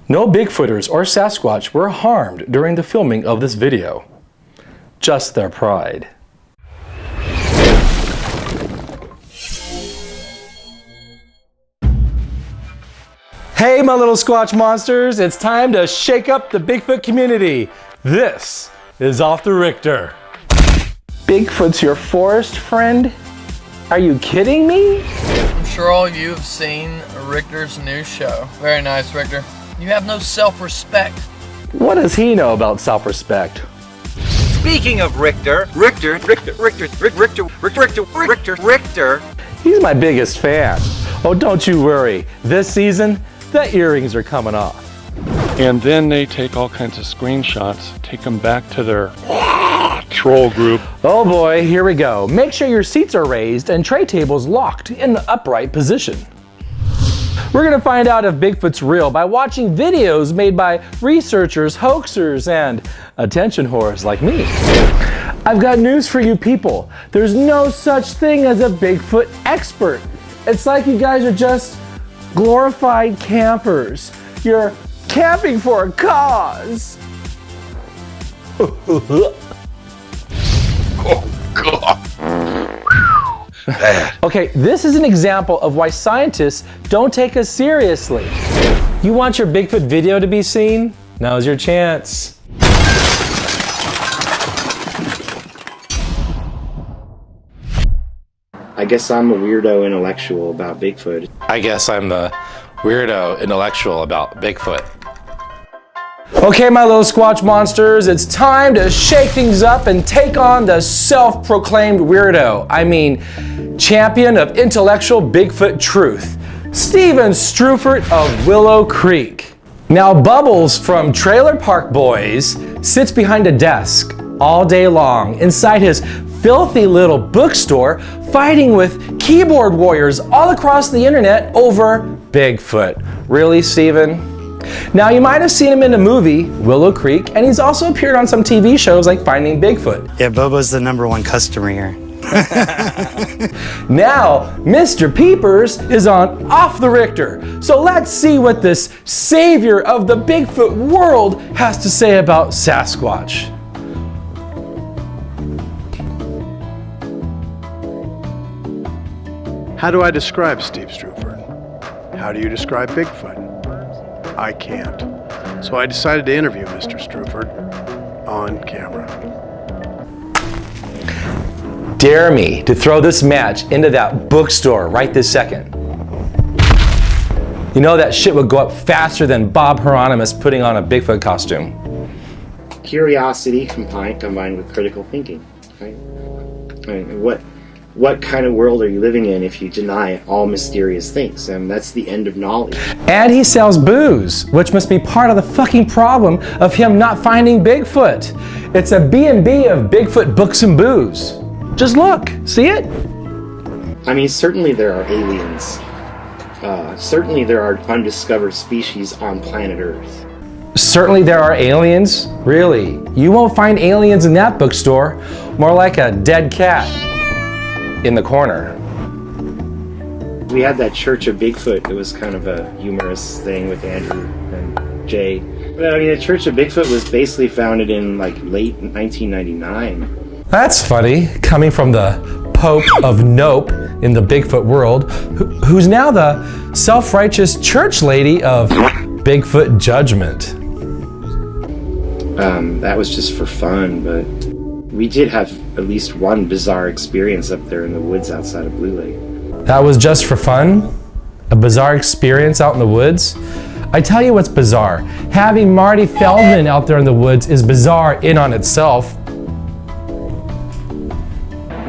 No Bigfooters or Sasquatch were harmed during the filming of this video. Just their pride. Hey my little Squatch monsters, it's time to shake up the Bigfoot community. This is Off the Rictor. Bigfoot's your forest friend? Are you kidding me? I'm sure all of you have seen Rictor's new show. Very nice, Rictor. You have no self-respect. What does he know about self-respect? Speaking of Rictor. He's my biggest fan. Oh, don't you worry. This season, the earrings are coming off. And then they take all kinds of screenshots, take them back to their troll group. Oh boy, here we go. Make sure your seats are raised and tray tables locked in the upright position. We're gonna find out if Bigfoot's real by watching videos made by researchers, hoaxers, and attention whores like me. I've got news for you people. There's no such thing as a Bigfoot expert. It's like you guys are just glorified campers. You're camping for a cause. Oh, God. Bad. Okay, this is an example of why scientists don't take us seriously. You want your Bigfoot video to be seen? Now's your chance. I guess I'm a weirdo intellectual about Bigfoot. I guess I'm the weirdo intellectual about Bigfoot. Okay, my little Squatch monsters, it's time to shake things up and take on the self-proclaimed weirdo. I mean, champion of intellectual Bigfoot truth, Steven Strufert of Willow Creek. Now, Bubbles from Trailer Park Boys sits behind a desk all day long inside his filthy little bookstore fighting with keyboard warriors all across the internet over Bigfoot. Really, Steven? Now, you might have seen him in the movie Willow Creek, and he's also appeared on some TV shows like Finding Bigfoot. Yeah, Bobo's the #1 customer here. Now, Mr. Peepers is on Off the Rictor. So let's see what this savior of the Bigfoot world has to say about Sasquatch. How do I describe Steve Strufert? How do you describe Bigfoot? I can't. So I decided to interview Mr. Strufert on camera. Dare me to throw this match into that bookstore right this second. You know that shit would go up faster than Bob Hieronymus putting on a Bigfoot costume. Curiosity combined with critical thinking. Right? I mean, what kind of world are you living in if you deny all mysterious things? That's the end of knowledge. And he sells booze, which must be part of the fucking problem of him not finding Bigfoot. It's a B&B of Bigfoot books and booze. Just look, see it? I mean, certainly there are aliens. Certainly there are undiscovered species on planet Earth. Certainly there are aliens. Really, you won't find aliens in that bookstore. More like a dead cat in the corner. We had that Church of Bigfoot. It was kind of a humorous thing with Andrew and Jay. But I mean, the Church of Bigfoot was basically founded in like late 1999. That's funny, coming from the Pope of Nope in the Bigfoot world, who's now the self-righteous church lady of Bigfoot judgment. That was just for fun, but we did have at least one bizarre experience up there in the woods outside of Blue Lake. That was just for fun? A bizarre experience out in the woods? I tell you what's bizarre. Having Marty Feldman out there in the woods is bizarre in on itself.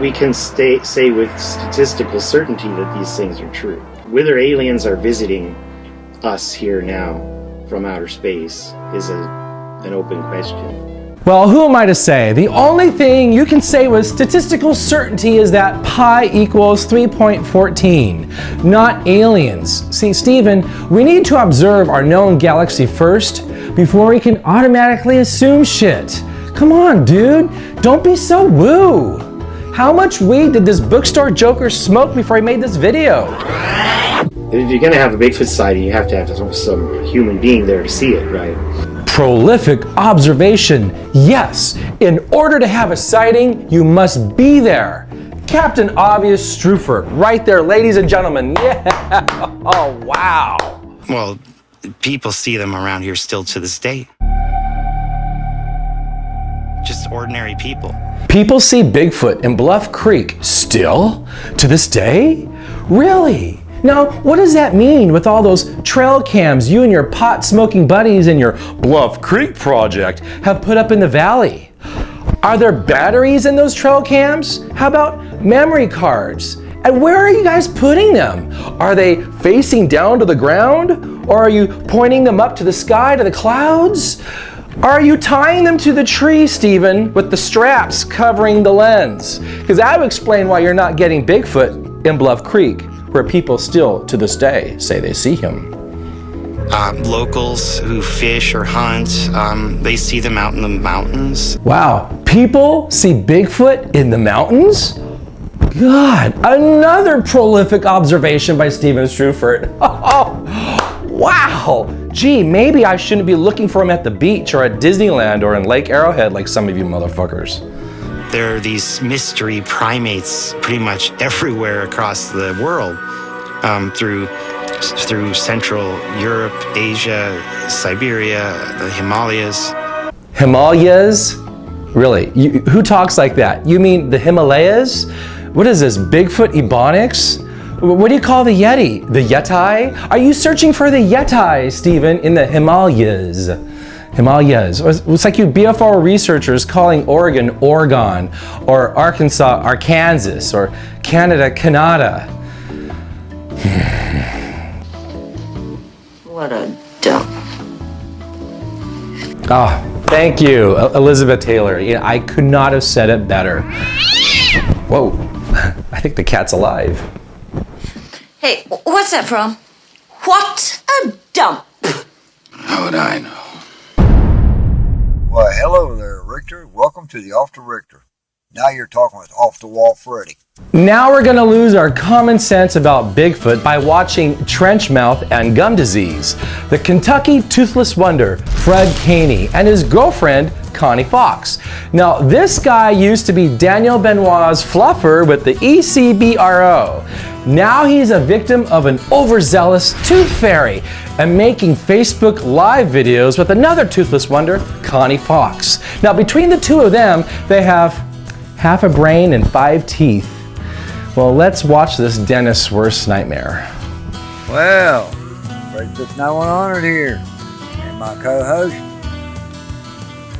We can say with statistical certainty that these things are true. Whether aliens are visiting us here now from outer space is an open question. Well, who am I to say? The only thing you can say with statistical certainty is that pi equals 3.14, not aliens. See, Stephen, we need to observe our known galaxy first before we can automatically assume shit. Come on, dude, don't be so woo. How much weed did this bookstore joker smoke before he made this video? if you're gonna have a Bigfoot sighting, you have to have some human being there to see it, right? Prolific observation. Yes, in order to have a sighting, you must be there. Captain Obvious Struford, right there, ladies and gentlemen. Yeah. Oh, wow. Well, people see them around here still to this day. Just ordinary people. People see Bigfoot in Bluff Creek still to this day? Really? Now, what does that mean with all those trail cams you and your pot-smoking buddies in your Bluff Creek project have put up in the valley? Are there batteries in those trail cams? How about memory cards? And where are you guys putting them? Are they facing down to the ground? Or are you pointing them up to the sky, to the clouds? Are you tying them to the tree, Stephen, with the straps covering the lens? Because that would explain why you're not getting Bigfoot in Bluff Creek, where people still, to this day, say they see him. Locals who fish or hunt, they see them out in the mountains. Wow, people see Bigfoot in the mountains? God, another prolific observation by Stephen Struford. Oh, wow. Gee, maybe I shouldn't be looking for him at the beach or at Disneyland or in Lake Arrowhead like some of you motherfuckers. There are these mystery primates pretty much everywhere across the world, through Central Europe, Asia, Siberia, the Himalayas. Himalayas? Really? Who talks like that? You mean the Himalayas? What is this, Bigfoot Ebonics? What do you call the Yeti? The Yeti? Are you searching for the Yeti, Stephen, in the Himalayas? Himalayas. It's like you BFR researchers calling Oregon, Oregon, or Arkansas, Arkansas, or Canada, Canada. What a dump. Oh, thank you, Elizabeth Taylor. Yeah, I could not have said it better. Whoa, I think the cat's alive. Hey, what's that from? What a dump. How would I know? Well, hello there, Rictor. Welcome to the Off the Rictor. Now you're talking with Off the Wall Freddy. Now we're gonna lose our common sense about Bigfoot by watching trench mouth and gum disease. The Kentucky toothless wonder, Fred Kanney, and his girlfriend, Connie Fox. Now, this guy used to be Daniel Benoit's fluffer with the ECBRO. Now he's a victim of an overzealous tooth fairy and making Facebook Live videos with another toothless wonder, Connie Fox. Now, between the two of them, they have half a brain and 5 teeth. Well, let's watch this dentist's worst nightmare. Well, Fred's no one honored here. And my co-host,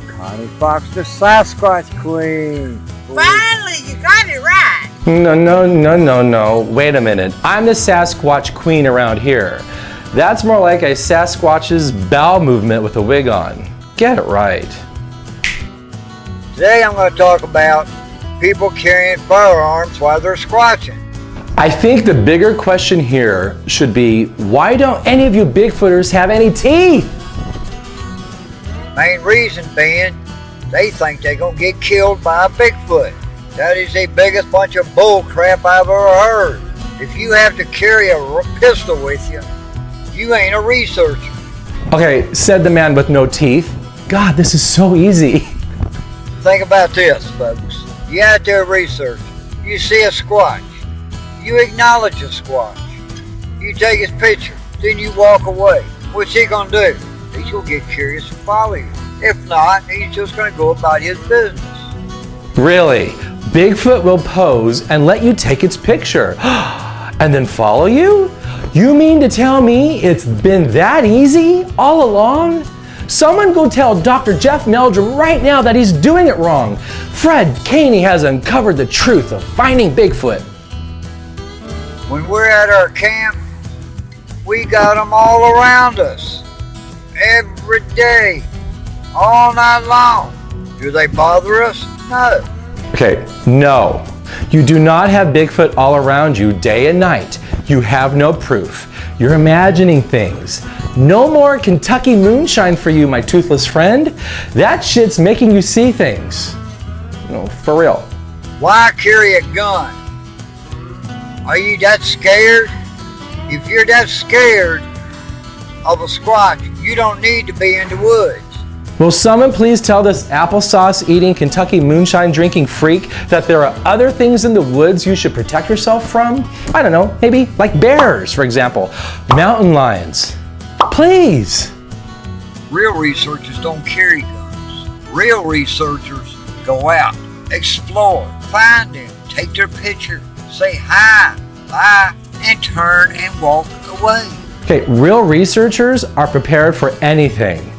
Connie Fox, the Sasquatch Queen. Finally, you got it right. No. Wait a minute. I'm the Sasquatch Queen around here. That's more like a Sasquatch's bowel movement with a wig on. Get it right. Today I'm going to talk about people carrying firearms while they're squatching. I think the bigger question here should be, why don't any of you Bigfooters have any teeth? Main reason being, they think they're going to get killed by a Bigfoot. That is the biggest bunch of bull crap I've ever heard. If you have to carry a pistol with you, you ain't a researcher. Okay, said the man with no teeth. God, this is so easy. Think about this, folks. You out there researching. You see a squatch. You acknowledge a squatch. You take his picture. Then you walk away. What's he going to do? He's going to get curious and follow you. If not, he's just going to go about his business. Really? Bigfoot will pose and let you take its picture. And then follow you? You mean to tell me it's been that easy all along? Someone go tell Dr. Jeff Meldrum right now that he's doing it wrong. Fred Kanney has uncovered the truth of finding Bigfoot. When we're at our camp, we got them all around us. Every day, all night long. Do they bother us? No. Okay, no. You do not have Bigfoot all around you day and night. You have no proof. You're imagining things. No more Kentucky moonshine for you, my toothless friend. That shit's making you see things. No, for real. Why carry a gun? Are you that scared? If you're that scared of a Squatch, you don't need to be in the woods. Will someone please tell this applesauce-eating, Kentucky moonshine-drinking freak that there are other things in the woods you should protect yourself from? I don't know, maybe like bears, for example, mountain lions. Please. Real researchers don't carry guns. Real researchers go out, explore, find them, take their picture, say hi, bye, and turn and walk away. Okay, real researchers are prepared for anything.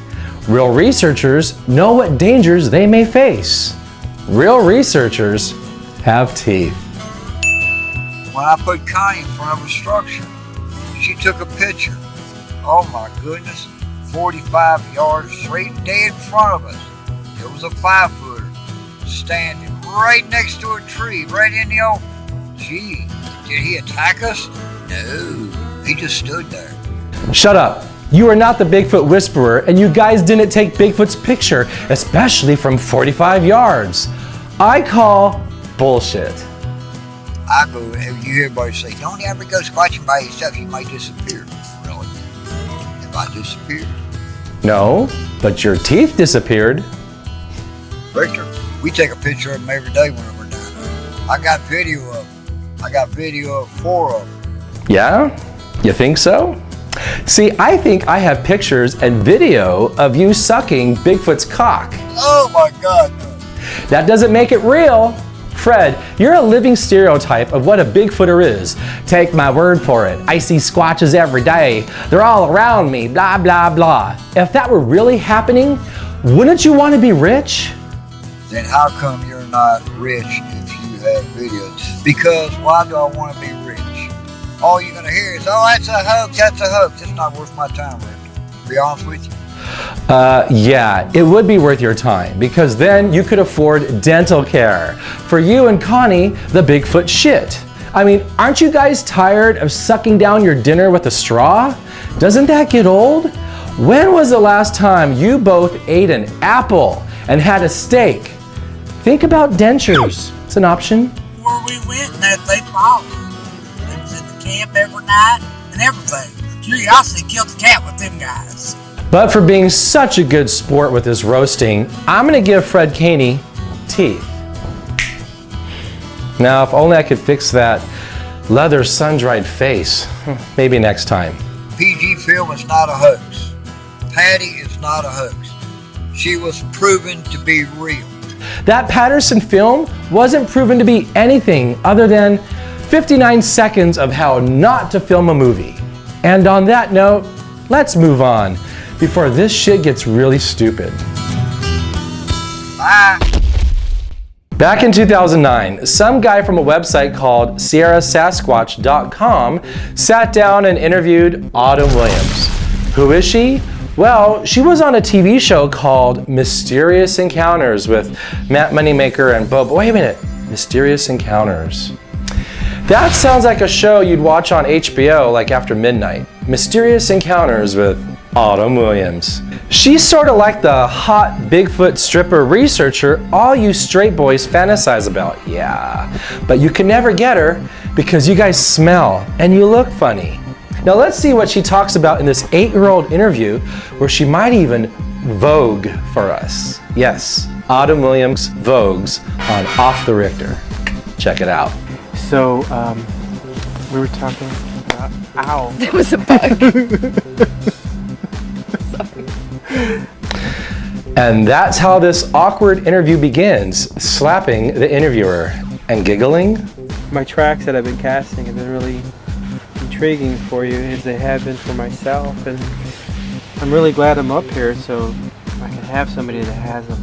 Real researchers know what dangers they may face. Real researchers have teeth. When I put Connie in front of a structure, she took a picture. Oh my goodness, 45 yards straight dead in front of us. There was a 5-footer standing right next to a tree, right in the open. Gee, did he attack us? No, he just stood there. Shut up. You are not the Bigfoot whisperer, and you guys didn't take Bigfoot's picture, especially from 45 yards. I call bullshit. I go, you hear everybody say, don't ever go squatching by yourself, you might disappear. Really? Have I disappeared? No, but your teeth disappeared. Rictor, we take a picture of them every day when we're down there. I got video of them. I got video of 4 of them. Yeah? You think so? See, I think I have pictures and video of you sucking Bigfoot's cock. Oh my God, no. That doesn't make it real. Fred, you're a living stereotype of what a Bigfooter is. Take my word for it. I see Squatches every day. They're all around me, blah, blah, blah. If that were really happening, wouldn't you want to be rich? Then how come you're not rich if you have videos? Because why do I want to be rich? All you're going to hear is, oh, that's a hoax, that's a hoax. It's not worth my time, Rick. To be honest with you. Yeah, it would be worth your time because then you could afford dental care for you and Connie, the Bigfoot shit. I mean, aren't you guys tired of sucking down your dinner with a straw? Doesn't that get old? When was the last time you both ate an apple and had a steak? Think about dentures. It's an option. Where we went and that they followed. They was in the camp every night and everything. Curiosity killed the cat with them guys. But for being such a good sport with this roasting, I'm gonna give Fred Kanney teeth. Now, if only I could fix that leather sun-dried face. Maybe next time. PG film is not a hoax. Patty is not a hoax. She was proven to be real. That Patterson film wasn't proven to be anything other than 59 seconds of how not to film a movie. And on that note, let's move on before this shit gets really stupid. Bye. Back in 2009, some guy from a website called SierraSasquatch.com sat down and interviewed Autumn Williams. Who is she? Well, she was on a TV show called Mysterious Encounters with Matt Moneymaker and Bo. Wait a minute, Mysterious Encounters. That sounds like a show you'd watch on HBO like after midnight. Mysterious Encounters with Autumn Williams. She's sort of like the hot Bigfoot stripper researcher all you straight boys fantasize about. Yeah, but you can never get her because you guys smell and you look funny. Now let's see what she talks about in this 8-year-old interview where she might even Vogue for us. Yes, Autumn Williams Vogues on Off the Rictor. Check it out. So, we were talking about, ow. There was a bug. And that's how this awkward interview begins, slapping the interviewer and giggling. My tracks that I've been casting have been really intriguing for you, as they have been for myself, and I'm really glad I'm up here so I can have somebody that has a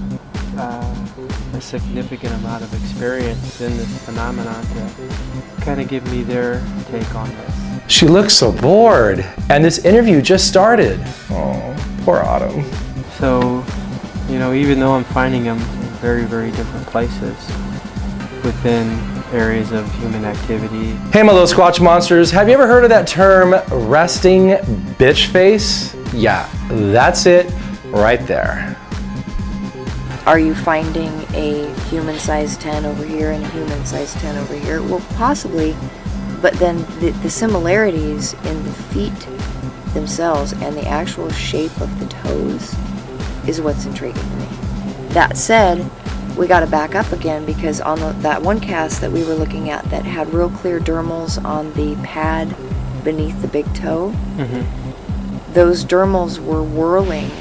significant amount of experience in this phenomenon to kind of give me their take on this. She looks so bored, and this interview just started. Oh, poor Autumn. So, you know, even though I'm finding them in very, very different places within areas of human activity. Hey, my little Squatch monsters, have you ever heard of that term, resting bitch face? Yeah, that's it right there. Are you finding a human-sized 10 over here and a human-sized 10 over here? Well, possibly But then the similarities in the feet themselves and the actual shape of the toes is what's intriguing to me. That said, we got to back up again, because on that one cast that we were looking at that had real clear dermals on the pad beneath the big toe, those dermals were whirling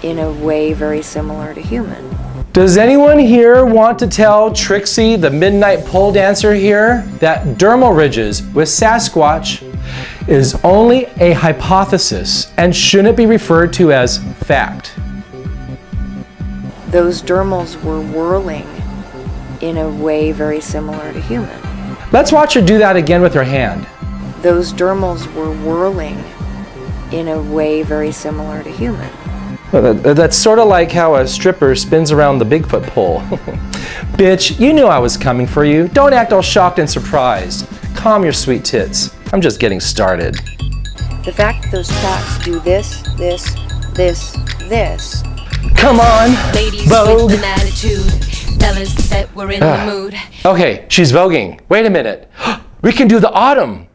in a way very similar to human. Does anyone here want to tell Trixie, the midnight pole dancer here, that dermal ridges with Sasquatch is only a hypothesis and shouldn't be referred to as fact? Those dermals were whirling in a way very similar to human. Let's watch her do that again with her hand. Those dermals were whirling in a way very similar to human. Well, that's sort of like how a stripper spins around the Bigfoot pole. Bitch, you knew I was coming for you. Don't act all shocked and surprised. Calm your sweet tits. I'm just getting started. The fact that those tracks do this, this. Come on, ladies Vogue. with an attitude, fellas that were in the mood. Okay, she's voguing. Wait a minute. We can do the autumn.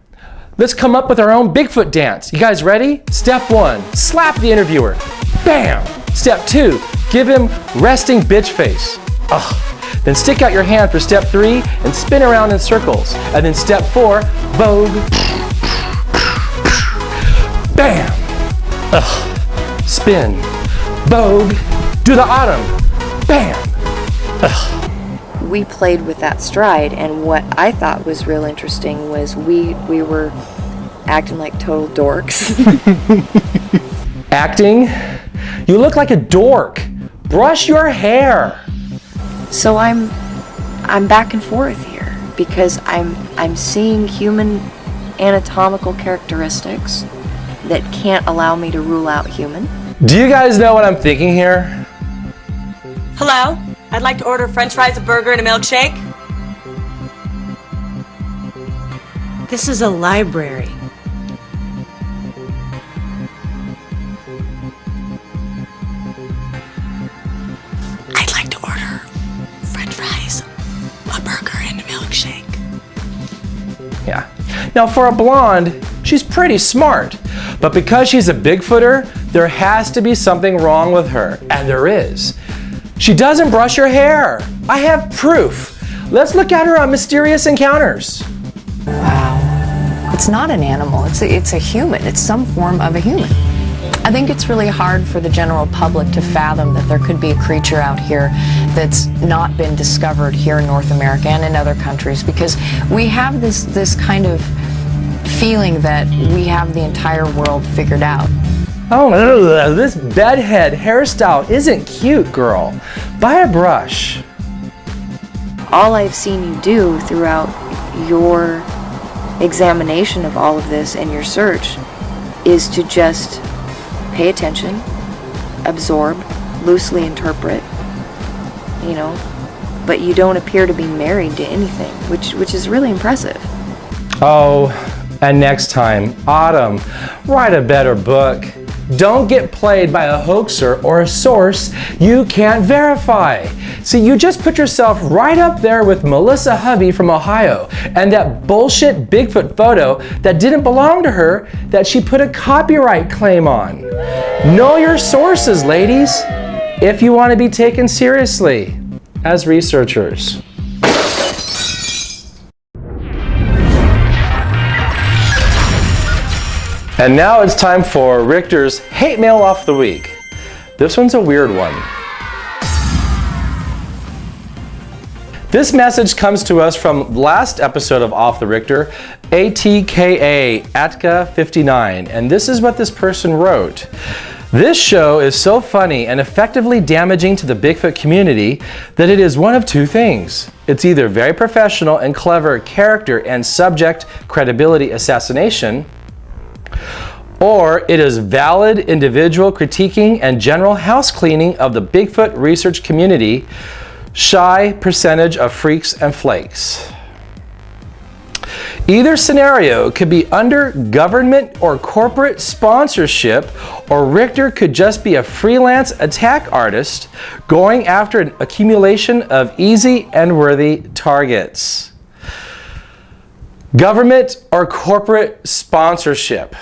Let's come up with our own Bigfoot dance. You guys ready? Step 1, slap the interviewer. Bam! Step 2, give him resting bitch face. Ugh. Then stick out your hand for step 3 and spin around in circles. And then step 4, vogue. Bam! Ugh. Spin. Vogue. Do the autumn. Bam! Ugh. We played with that stride, and what I thought was real interesting was we were acting like total dorks. Acting? You look like a dork. Brush your hair. So I'm back and forth here, because I'm seeing human anatomical characteristics that can't allow me to rule out human. Do you guys know what I'm thinking here? Hello? I'd like to order french fries, a burger, and a milkshake. This is a library. I'd like to order french fries, a burger, and a milkshake. Yeah. Now for a blonde, she's pretty smart. But because she's a Bigfooter, there has to be something wrong with her. And there is. She doesn't brush her hair. I have proof. Let's look at her Mysterious Encounters. Wow. It's not an animal, it's a human. It's some form of a human. I think it's really hard for the general public to fathom that there could be a creature out here that's not been discovered here in North America and in other countries, because we have this kind of feeling that we have the entire world figured out. Oh, this bedhead hairstyle isn't cute, girl. Buy a brush. All I've seen you do throughout your examination of all of this and your search is to just pay attention, absorb, loosely interpret, you know, but you don't appear to be married to anything, which is really impressive. Oh, and next time, Autumn, write a better book. Don't get played by a hoaxer or a source you can't verify. See, you just put yourself right up there with Melissa Hovey from Ohio and that bullshit Bigfoot photo that didn't belong to her that she put a copyright claim on. Know your sources, ladies, if you want to be taken seriously as researchers. And now it's time for Rictor's Hate Mail Off the Week. This one's a weird one. This message comes to us from last episode of Off the Rictor, ATKA, Atka59, and this is what this person wrote. This show is so funny and effectively damaging to the Bigfoot community that it is one of two things. It's either very professional and clever character and subject credibility assassination, or it is valid individual critiquing and general house cleaning of the Bigfoot research community, shy percentage of freaks and flakes. Either scenario could be under government or corporate sponsorship, or Rictor could just be a freelance attack artist going after an accumulation of easy and worthy targets. Government or corporate sponsorship?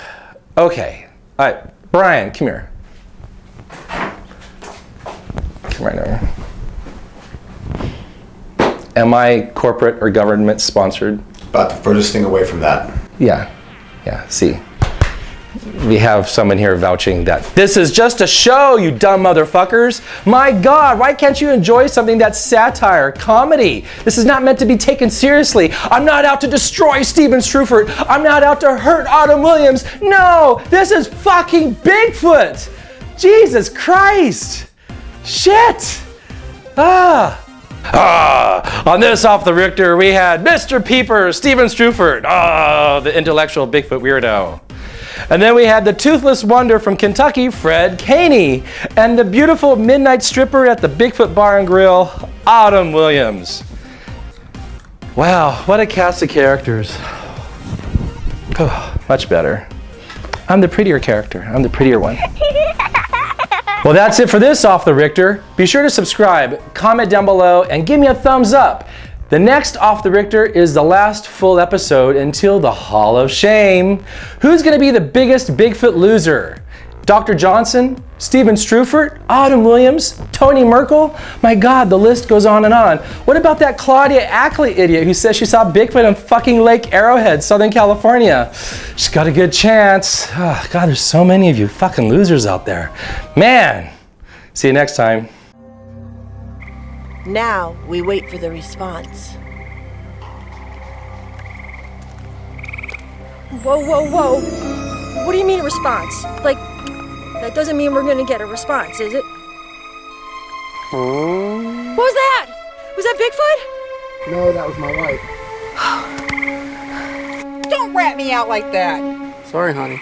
Okay. All right, Brian, come here. Come right over. Am I corporate or government sponsored? About the furthest thing away from that. Yeah, see. We have someone here vouching that this is just a show, you dumb motherfuckers. My God, why can't you enjoy something that's satire, comedy? This is not meant to be taken seriously. I'm not out to destroy Steven Strufert. I'm not out to hurt Autumn Williams. No, this is fucking Bigfoot. Jesus Christ. Shit. On this Off the Rictor, we had Mr. Peeper, Steven Strufert, the intellectual Bigfoot weirdo. And then we had the toothless wonder from Kentucky, Fred Kanney, and the beautiful midnight stripper at the Bigfoot Bar and Grill, Autumn Williams. Wow, what a cast of characters. Oh, much better. I'm the prettier character. I'm the prettier one. Well, that's it for this Off the Rictor. Be sure to subscribe, comment down below, and give me a thumbs up. The next Off the Rictor is the last full episode until the Hall of Shame. Who's gonna be the biggest Bigfoot loser? Dr. Johnson, Steven Strufert, Autumn Williams, Tony Merkel? My God, the list goes on and on. What about that Claudia Ackley idiot who says she saw Bigfoot in fucking Lake Arrowhead, Southern California? She's got a good chance. Oh, God, there's so many of you fucking losers out there. Man, see you next time. Now we wait for the response. Whoa. What do you mean response? Like, that doesn't mean we're gonna get a response, is it? What was that? Was that Bigfoot? No, that was my wife. Don't rat me out like that. Sorry, honey.